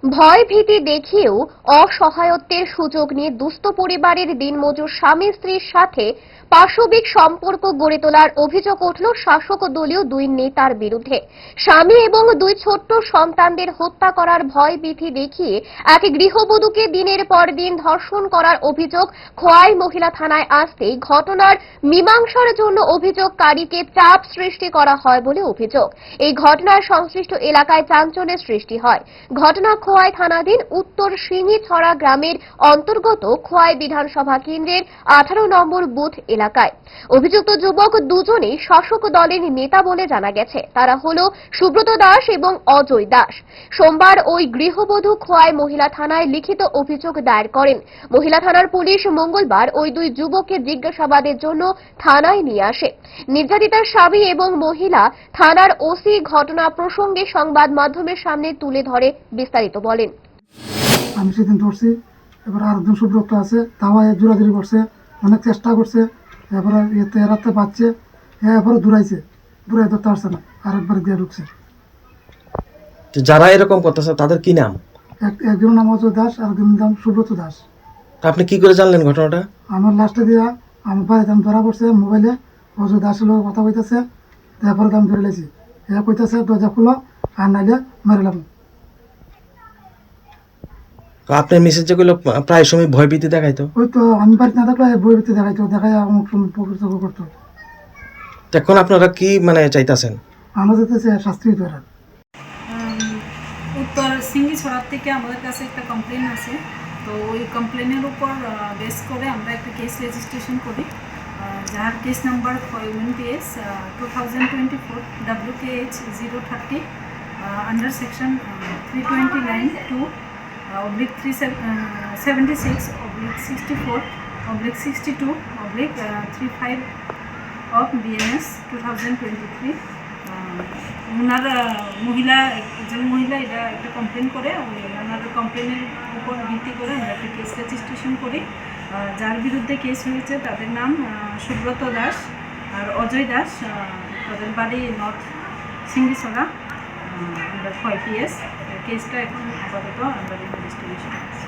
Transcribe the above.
ভয় ভীতি দেখিয়েও অসহায়ত্বের সুযোগ নিয়ে দুস্থ পরিবারের দিনমজুর স্বামী স্ত্রীর সাথে পাশবিক সম্পর্ক গড়ে তোলার অভিযোগ উঠল শাসক দলীয় দুই নেতার বিরুদ্ধে। স্বামী এবং দুই ছোট্ট সন্তানদের হত্যা করার ভয় ভীতি দেখিয়ে এক গৃহবধূকে দিনের পর দিন ধর্ষণ করার অভিযোগ খোয়াই মহিলা থানায় আসতেই ঘটনার মীমাংসার জন্য অভিযোগকারীকে চাপ সৃষ্টি করা হয় বলে অভিযোগ। এই ঘটনায় সংশ্লিষ্ট এলাকায় চাঞ্চল্যের সৃষ্টি হয়। ঘটনা খোয়াই থানাধীন উত্তর সিঙ্গিছড়া গ্রামের অন্তর্গত খোয়াই বিধানসভা কেন্দ্রের 18 নম্বর বুথ এলাকায়। অভিযুক্ত যুবক দুজনেই শাসক দলের নেতা বলে জানা গেছে। তারা হল সুব্রত দাস এবং অজয় দাস। সোমবার ওই গৃহবধূ খোয়াই মহিলা থানায় লিখিত অভিযোগ দায়ের করেন। মহিলা থানার পুলিশ মঙ্গলবার ওই দুই যুবককে জিজ্ঞাসাবাদের জন্য থানায় নিয়ে আসে। নির্যাতিতার স্বামী এবং মহিলা থানার ওসি ঘটনা প্রসঙ্গে সংবাদ মাধ্যমের সামনে তুলে ধরে বিস্তারিত বলেন। আমি সেদিন ধরছি, এবার আরেকজন সুব্রত আছে, তাওয়ায় জোরাজুরি করছে, অনেক চেষ্টা করছে, এবারে এতে এরাতে পাচ্ছে, এরপরে দূরাইছে, দূরাই ধরতে পারছে না, আরেকবার দিয়ে ঢুকছে। যারা এরকম করতেছে তাদের কি নাম? একজনের নাম অজয় দাস, আরেকজনের নাম সুব্রত দাস। আপনি কি করে জানলেন ঘটনাটা? আমার লাস্টে দিয়া আমার বাড়িতে আমি ধরা পড়ছে, মোবাইলে অজয় দাসের লোক কথা কইতেছে, তারপরে আমি ধরে লেছি, কইতেছে দরজা খুলো আর নাইলে মারিলাম। আপনার মেসেজ যেগুলো প্রায় সময় ভয়ভীতি দেখাইতো? ওই তো আমি বাড়িতে না থাকলে বইতে দেখাইতো, দেখাই অমুক সময় প্রকৃত করতো। এখন আপনারা কি চাইতেছেন? আমরা যেতেছে শাস্তি হইতো। এরা উত্তর সিঙ্গিছড়া থেকে আমাদের কাছে একটা কমপ্লেন আছে, তো ওই কমপ্লেনের উপর বেস করে আমরা একটা কেস রেজিস্ট্রেশন করি, যার case number UNPS 2024 WKH 030 under section 329/2/376/64/62/35 of BNS 2023। ওনার একজন মহিলা এটা একটা কমপ্লেন করে, ওনার কমপ্লেনের উপর ভিত্তি করে আমরা একটা কেস রেজিস্ট্রেশন করি। যার বিরুদ্ধে কেস হয়েছে তাদের নাম সুব্রত দাস আর অজয় দাস, তাদের বাড়ি নর্থ সিঙ্গিছড়া, আমরা 5 PS। কেসটা এখন আপাতত আমরা ইনভেস্টিগেশন করছি।